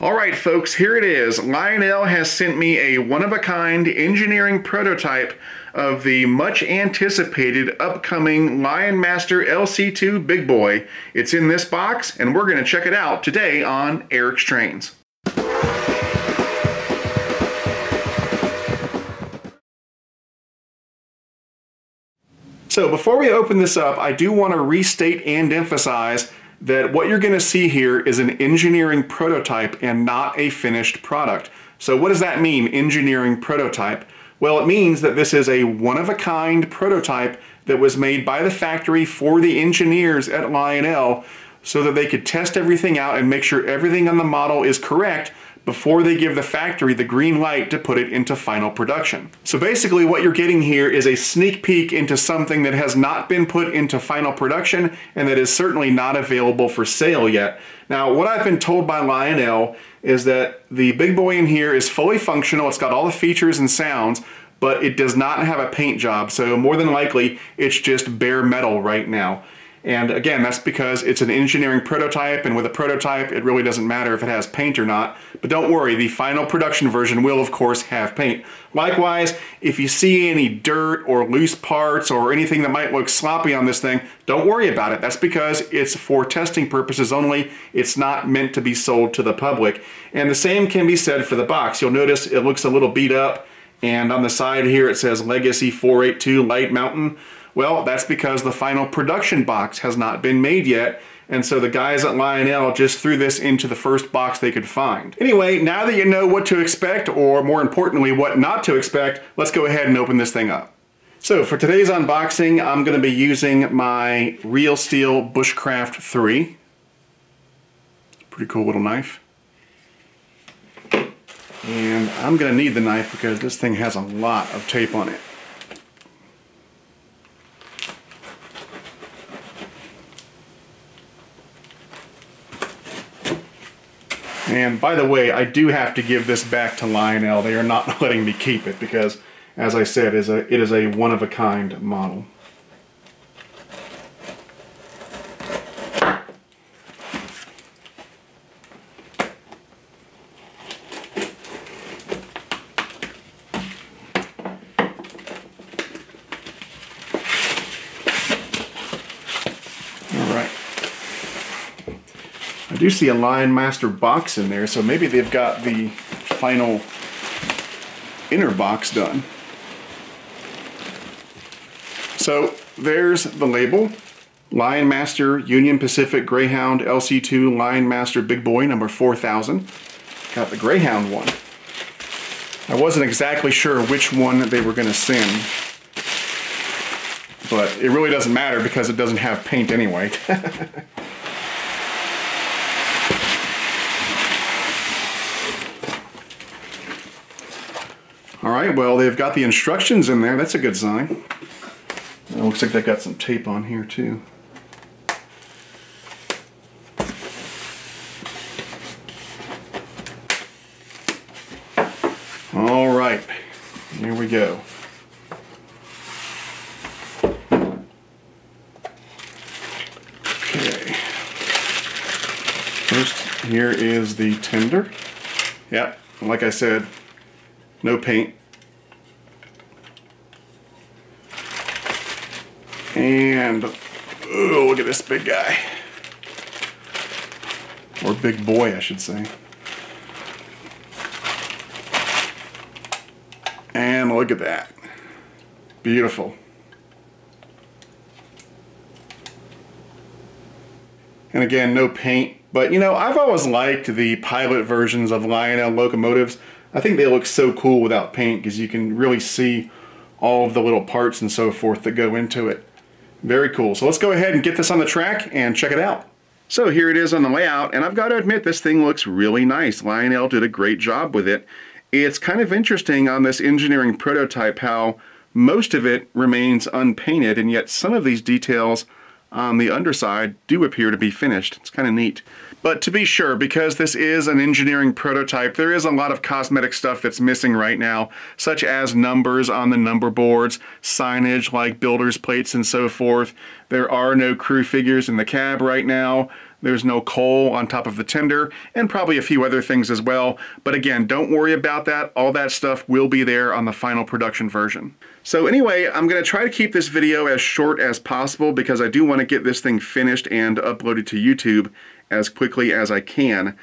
Alright folks, here it is. Lionel has sent me a one-of-a-kind engineering prototype of the much anticipated upcoming LionMaster LC2 Big Boy. It's in this box and we're going to check it out today on Eric's Trains. So before we open this up, I do want to restate and emphasize that what you're going to see here is an engineering prototype and not a finished product. So what does that mean, engineering prototype? Well, it means that this is a one-of-a-kind prototype that was made by the factory for the engineers at Lionel so that they could test everything out and make sure everything on the model is correct before they give the factory the green light to put it into final production. So basically what you're getting here is a sneak peek into something that has not been put into final production and that is certainly not available for sale yet. Now, what I've been told by Lionel is that the Big Boy in here is fully functional, it's got all the features and sounds, but it does not have a paint job, so more than likely it's just bare metal right now. And again, that's because it's an engineering prototype, and with a prototype, it really doesn't matter if it has paint or not. But don't worry, the final production version will, of course, have paint. Likewise, if you see any dirt or loose parts or anything that might look sloppy on this thing, don't worry about it. That's because it's for testing purposes only. It's not meant to be sold to the public. And the same can be said for the box. You'll notice it looks a little beat up, and on the side here it says Legacy 482 Light Mountain. Well, that's because the final production box has not been made yet, and so the guys at Lionel just threw this into the first box they could find. Anyway, now that you know what to expect, or more importantly, what not to expect, let's go ahead and open this thing up. So for today's unboxing, I'm going to be using my Real Steel Bushcraft 3. Pretty cool little knife. And I'm going to need the knife because this thing has a lot of tape on it. And by the way, I do have to give this back to Lionel. They are not letting me keep it because, as I said, it is a one-of-a-kind model. I do see a LionMaster box in there, so maybe they've got the final inner box done. So there's the label. LionMaster Union Pacific Greyhound LC2 LionMaster Big Boy number 4000. Got the Greyhound one. I wasn't exactly sure which one they were going to send, but it really doesn't matter because it doesn't have paint anyway. Alright, well, they've got the instructions in there. That's a good sign. It looks like they've got some tape on here, too. Alright, here we go. Okay. First, here is the tender. Yep, like I said, no paint. And, oh, look at this big guy. Or big boy, I should say. And look at that. Beautiful. And again, no paint. But, you know, I've always liked the pilot versions of Lionel locomotives. I think they look so cool without paint because you can really see all of the little parts and so forth that go into it. Very cool. So let's go ahead and get this on the track and check it out. So here it is on the layout, and I've got to admit this thing looks really nice. Lionel did a great job with it. It's kind of interesting on this engineering prototype how most of it remains unpainted, and yet some of these details on the underside do appear to be finished. It's kind of neat. But to be sure, because this is an engineering prototype, there is a lot of cosmetic stuff that's missing right now, such as numbers on the number boards, signage like builder's plates and so forth. There are no crew figures in the cab right now. There's no coal on top of the tender, and probably a few other things as well. But again, don't worry about that. All that stuff will be there on the final production version. So anyway, I'm going to try to keep this video as short as possible because I do want to get this thing finished and uploaded to YouTube as quickly as I can.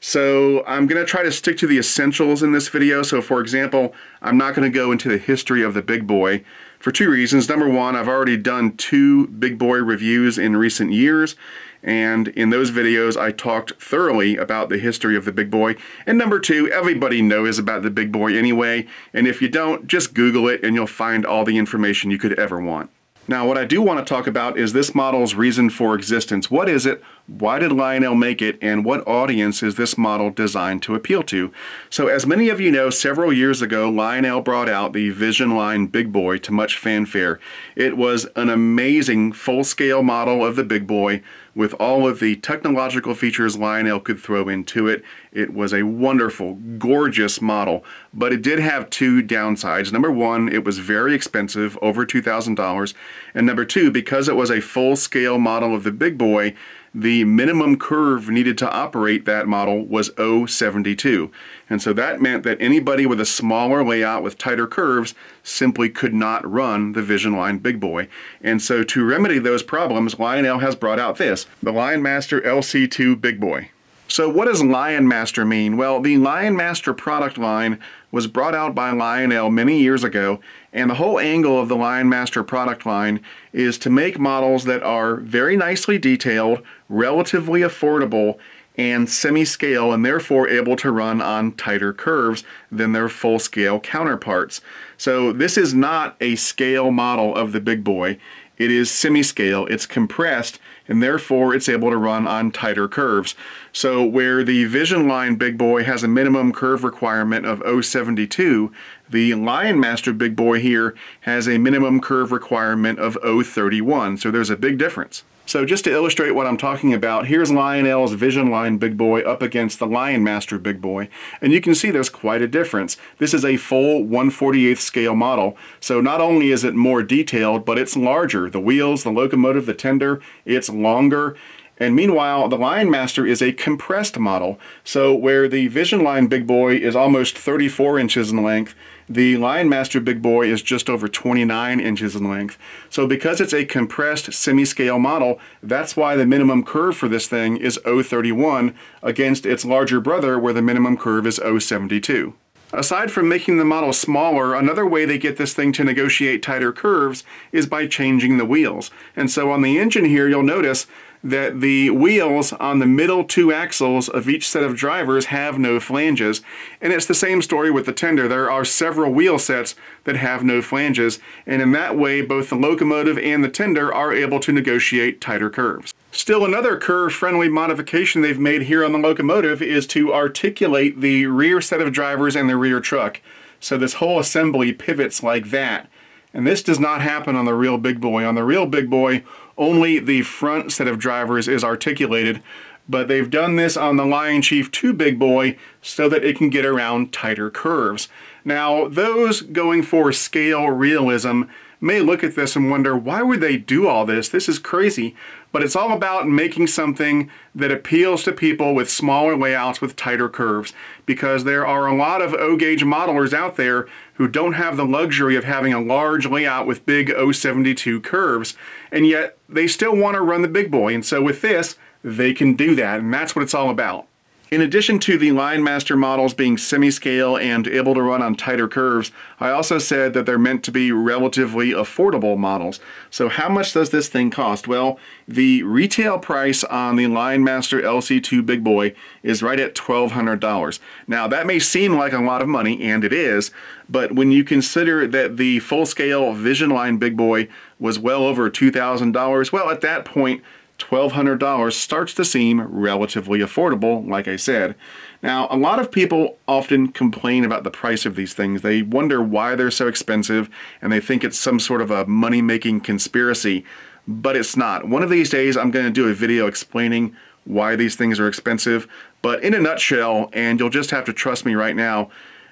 So I'm going to try to stick to the essentials in this video. So for example, I'm not going to go into the history of the big boy for two reasons. Number one, I've already done 2 big boy reviews in recent years, and in those videos I talked thoroughly about the history of the big boy. And number two, everybody knows about the big boy anyway, and if you don't, just Google it and you'll find all the information you could ever want. Now, what I do want to talk about is this model's reason for existence. What is it? Why did Lionel make it? And what audience is this model designed to appeal to? So as many of you know, several years ago, Lionel brought out the Vision Line Big Boy to much fanfare. It was an amazing full-scale model of the big boy with all of the technological features Lionel could throw into it. It was a wonderful, gorgeous model, but it did have 2 downsides. Number one, it was very expensive, over $2,000. And number two, because it was a full-scale model of the big boy, the minimum curve needed to operate that model was 0.72. And so that meant that anybody with a smaller layout with tighter curves simply could not run the Vision Line Big Boy. And so to remedy those problems, Lionel has brought out this, the LionMaster LC2 Big Boy. So what does LionMaster mean? Well, the LionMaster product line was brought out by Lionel many years ago, and the whole angle of the LionMaster product line is to make models that are very nicely detailed, relatively affordable, and semi-scale, and therefore able to run on tighter curves than their full-scale counterparts. So this is not a scale model of the big boy. It is semi-scale, it's compressed, and therefore it's able to run on tighter curves. So where the Vision Line Big Boy has a minimum curve requirement of 0.72, the LionMaster Big Boy here has a minimum curve requirement of 0.31, so there's a big difference. So just to illustrate what I'm talking about, here's Lionel's Vision Line Big Boy up against the LionMaster Big Boy, and you can see there's quite a difference. This is a full 1/48 scale model, so not only is it more detailed, but it's larger. The wheels, the locomotive, the tender, it's longer. And meanwhile, the LionMaster is a compressed model, so where the Vision Line Big Boy is almost 34 inches in length, the LionMaster Big Boy is just over 29 inches in length. So because it's a compressed semi-scale model, that's why the minimum curve for this thing is 0.31 against its larger brother where the minimum curve is 0.72. Aside from making the model smaller, another way they get this thing to negotiate tighter curves is by changing the wheels. And so on the engine here, you'll notice that the wheels on the middle 2 axles of each set of drivers have no flanges. And it's the same story with the tender. There are several wheel sets that have no flanges, and in that way both the locomotive and the tender are able to negotiate tighter curves. Still, another curve-friendly modification they've made here on the locomotive is to articulate the rear set of drivers and the rear truck. So this whole assembly pivots like that. And this does not happen on the real big boy. On the real big boy, only the front set of drivers is articulated, but they've done this on the Lion Chief 2 Big Boy so that it can get around tighter curves. Now, those going for scale realism may look at this and wonder, why would they do all this? This is crazy. But it's all about making something that appeals to people with smaller layouts with tighter curves, because there are a lot of O-gauge modelers out there who don't have the luxury of having a large layout with big 0.72 curves, and yet they still want to run the big boy. And so with this, they can do that, and that's what it's all about. In addition to the LionMaster models being semi-scale and able to run on tighter curves, I also said that they're meant to be relatively affordable models. So how much does this thing cost? Well, the retail price on the LionMaster LC2 Big Boy is right at $1,200. Now that may seem like a lot of money, and it is, but when you consider that the full-scale Vision Line Big Boy was well over $2,000, well, at that point, $1,200 starts to seem relatively affordable, like I said. Now, a lot of people often complain about the price of these things. They wonder why they're so expensive, and they think it's some sort of a money-making conspiracy, but it's not. One of these days, I'm going to do a video explaining why these things are expensive, but in a nutshell, and you'll just have to trust me right now,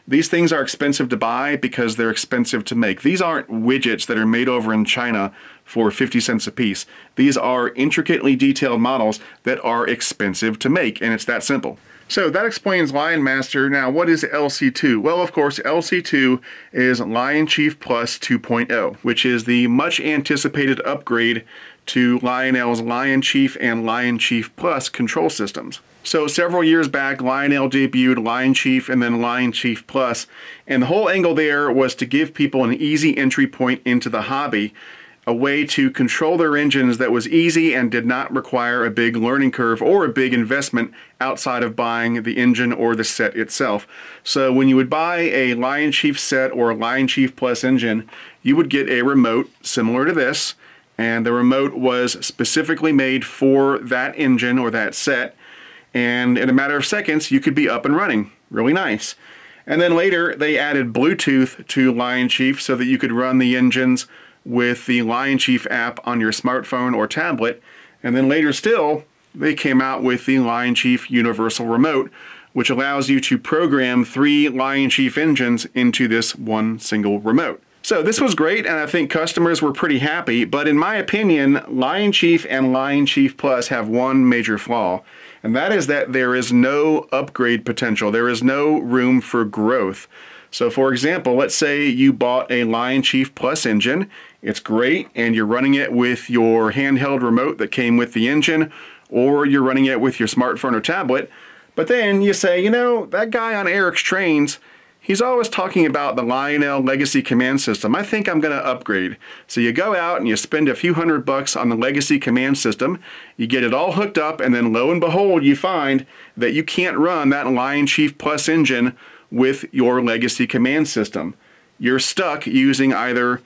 these things are expensive to buy because they're expensive to make. These aren't widgets that are made over in China for 50 cents a piece. These are intricately detailed models that are expensive to make, and it's that simple. So that explains LionMaster. Now, what is LC2? Well, of course, LC2 is Lion Chief Plus 2.0, which is the much anticipated upgrade to Lionel's Lion Chief and Lion Chief Plus control systems. So several years back, Lionel debuted Lion Chief and then Lion Chief Plus, and the whole angle there was to give people an easy entry point into the hobby, a way to control their engines that was easy and did not require a big learning curve or a big investment outside of buying the engine or the set itself. So when you would buy a Lion Chief set or a Lion Chief Plus engine, you would get a remote similar to this, and the remote was specifically made for that engine or that set, and in a matter of seconds you could be up and running. Really nice. And then later they added Bluetooth to Lion Chief so that you could run the engines with the Lion Chief app on your smartphone or tablet. And then later still, they came out with the Lion Chief Universal Remote, which allows you to program 3 Lion Chief engines into this one single remote. So this was great, and I think customers were pretty happy, but in my opinion, Lion Chief and Lion Chief Plus have one major flaw, and that is that there is no upgrade potential. There is no room for growth. So for example, let's say you bought a Lion Chief Plus engine. It's great, and you're running it with your handheld remote that came with the engine, or you're running it with your smartphone or tablet. But then you say, you know, that guy on Eric's Trains, he's always talking about the Lionel Legacy Command System. I think I'm going to upgrade. So you go out and you spend a few $100 on the Legacy Command System, you get it all hooked up, and then lo and behold, you find that you can't run that Lion Chief Plus engine with your Legacy Command System. You're stuck using either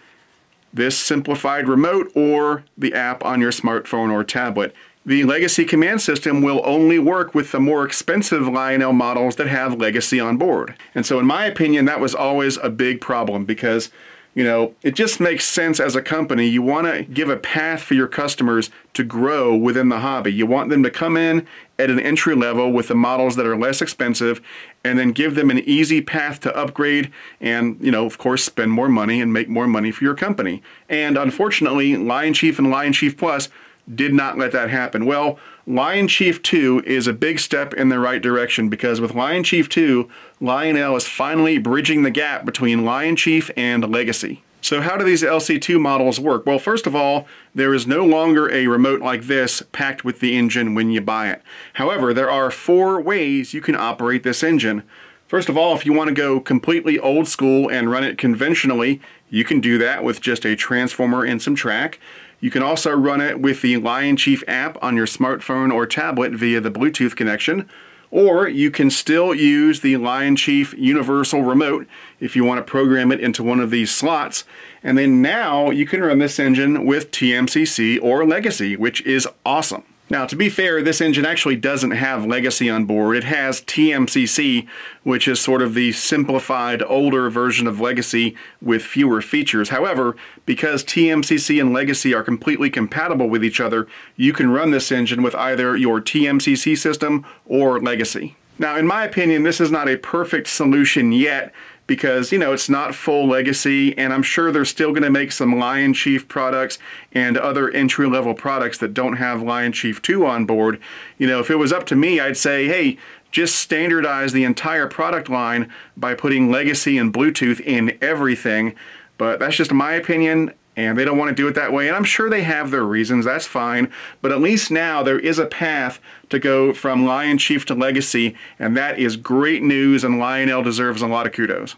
this simplified remote or the app on your smartphone or tablet. The Legacy Command System will only work with the more expensive Lionel models that have Legacy on board. And so in my opinion, that was always a big problem because, you know, it just makes sense as a company. You want to give a path for your customers to grow within the hobby. You want them to come in at an entry level with the models that are less expensive and then give them an easy path to upgrade and, you know, of course, spend more money and make more money for your company. And unfortunately, Lion Chief and Lion Chief Plus did not let that happen. Well, Lion Chief 2 is a big step in the right direction because with Lion Chief 2, Lionel is finally bridging the gap between Lion Chief and Legacy. So how do these LC2 models work? Well, first of all, there is no longer a remote like this packed with the engine when you buy it. However, there are 4 ways you can operate this engine. First of all, if you want to go completely old school and run it conventionally, you can do that with just a transformer and some track. You can also run it with the Lion Chief app on your smartphone or tablet via the Bluetooth connection. Or you can still use the Lion Chief Universal Remote if you want to program it into one of these slots. And then now you can run this engine with TMCC or Legacy, which is awesome. Now, to be fair, this engine actually doesn't have Legacy on board. It has TMCC, which is sort of the simplified, older version of Legacy with fewer features. However, because TMCC and Legacy are completely compatible with each other, you can run this engine with either your TMCC system or Legacy. Now, in my opinion, this is not a perfect solution yet, because, you know, it's not full Legacy, and I'm sure they're still going to make some Lion Chief products and other entry-level products that don't have Lion Chief 2 on board. You know, if it was up to me, I'd say, hey, just standardize the entire product line by putting Legacy and Bluetooth in everything. But that's just my opinion, and they don't want to do it that way, and I'm sure they have their reasons, that's fine, but at least now there is a path to go from Lion Chief to Legacy, and that is great news, and Lionel deserves a lot of kudos.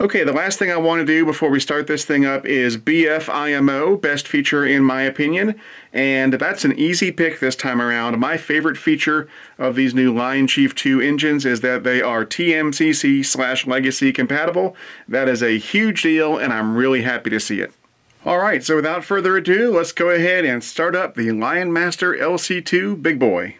Okay, the last thing I want to do before we start this thing up is BFIMO, best feature in my opinion, and that's an easy pick this time around. My favorite feature of these new Lion Chief 2 engines is that they are TMCC/Legacy compatible. That is a huge deal, and I'm really happy to see it. Alright, so without further ado, let's go ahead and start up the LionMaster LC2 Big Boy.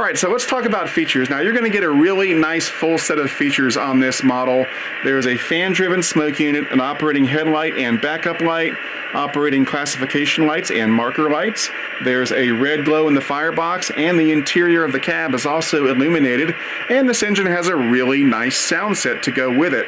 Alright, so let's talk about features. Now you're going to get a really nice full set of features on this model. There's a fan-driven smoke unit, an operating headlight and backup light, operating classification lights and marker lights. There's a red glow in the firebox, and the interior of the cab is also illuminated, and this engine has a really nice sound set to go with it.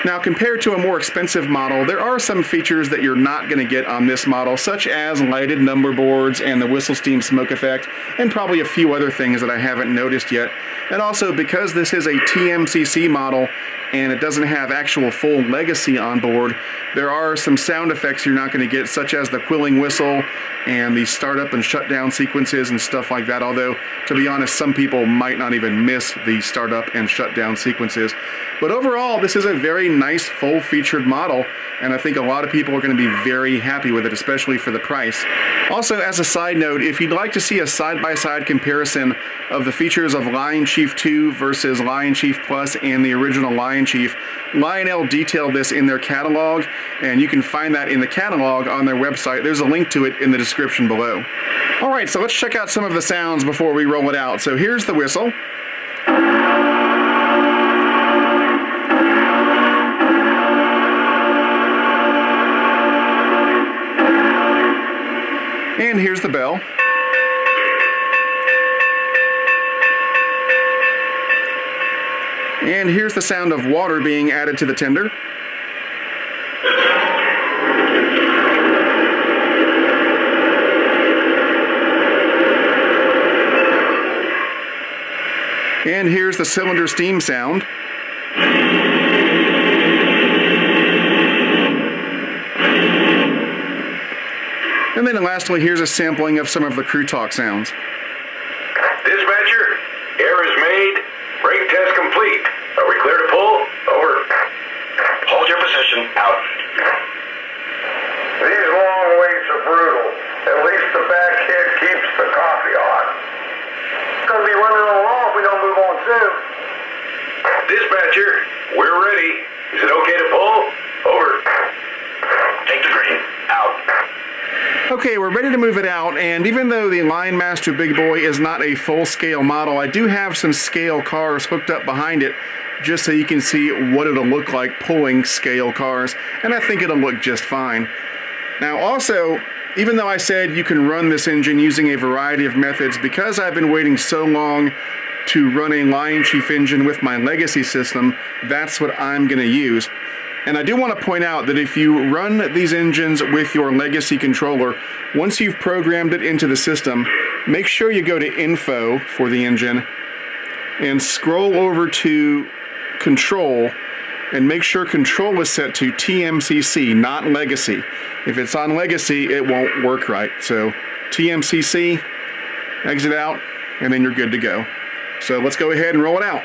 Now, compared to a more expensive model, there are some features that you're not going to get on this model, such as lighted number boards and the whistle steam smoke effect, and probably a few other things that I haven't noticed yet. And also, because this is a TMCC model and it doesn't have actual full legacy on board, there are some sound effects you're not going to get, such as the quilling whistle and the startup and shutdown sequences and stuff like that, although, to be honest, some people might not even miss the startup and shutdown sequences. But overall, this is a very nice full-featured model, and I think a lot of people are going to be very happy with it, especially for the price. Also, as a side note, if you'd like to see a side-by-side comparison of the features of Lion Chief 2 versus Lion Chief Plus and the original Lion Chief, Lionel detailed this in their catalog, and you can find that in the catalog on their website. There's a link to it in the description below. Alright, so let's check out some of the sounds before we roll it out. So here's the whistle. And here's the bell. And here's the sound of water being added to the tender. And here's the cylinder steam sound. And then lastly, here's a sampling of some of the crew talk sounds. Dispatcher, air is made. Brake test complete. Are we clear to pull? Over. Hold your position. Out. These long waits are brutal. At least the back head keeps the coffee on. It's going to be running a little long if we don't move on soon. Dispatcher, we're ready. Is it okay to pull? Over. Take the green. Out. Okay, we're ready to move it out, and even though the LionMaster Big Boy is not a full-scale model, I do have some scale cars hooked up behind it just so you can see what it'll look like pulling scale cars, and I think it'll look just fine. Now also, even though I said you can run this engine using a variety of methods, because I've been waiting so long to run a Lion Chief engine with my legacy system, that's what I'm going to use. And I do want to point out that if you run these engines with your legacy controller, once you've programmed it into the system, make sure you go to Info for the engine and scroll over to Control and make sure Control is set to TMCC, not Legacy. If it's on Legacy, it won't work right. So TMCC, exit out, and then you're good to go. So let's go ahead and roll it out.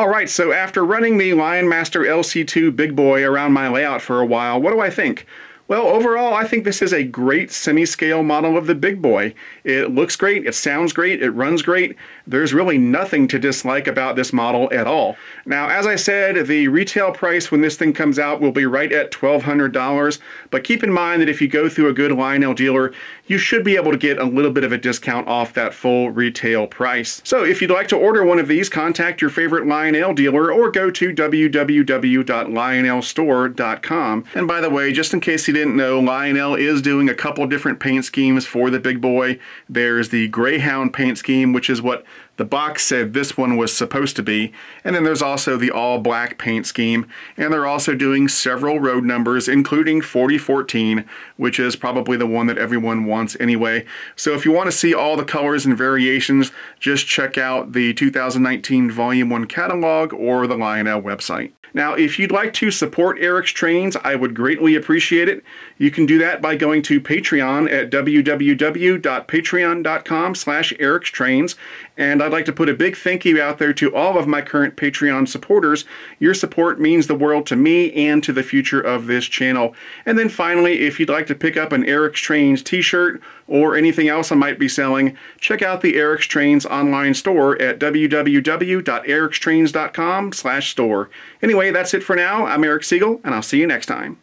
Alright, so after running the LionMaster LC2 Big Boy around my layout for a while, what do I think? Well, overall, I think this is a great semi-scale model of the Big Boy. It looks great, it sounds great, it runs great. There's really nothing to dislike about this model at all. Now, as I said, the retail price when this thing comes out will be right at $1,200, but keep in mind that if you go through a good Lionel dealer, you should be able to get a little bit of a discount off that full retail price. So if you'd like to order one of these, contact your favorite Lionel dealer or go to www.lionelstore.com. And by the way, just in case you didn't know, Lionel is doing a couple different paint schemes for the Big Boy. There's the Greyhound paint scheme, which is what the box said this one was supposed to be, and then there's also the all-black paint scheme, and they're also doing several road numbers, including 4014, which is probably the one that everyone wants anyway. So if you want to see all the colors and variations, just check out the 2019 Volume 1 catalog or the Lionel website. Now, if you'd like to support Eric's Trains, I would greatly appreciate it. You can do that by going to Patreon at www.patreon.com/ericstrains. And I'd like to put a big thank you out there to all of my current Patreon supporters. Your support means the world to me and to the future of this channel. And then finally, if you'd like to pick up an Eric's Trains t-shirt or anything else I might be selling, check out the Eric's Trains online store at www.ericstrains.com/store. Anyway, that's it for now. I'm Eric Siegel, and I'll see you next time.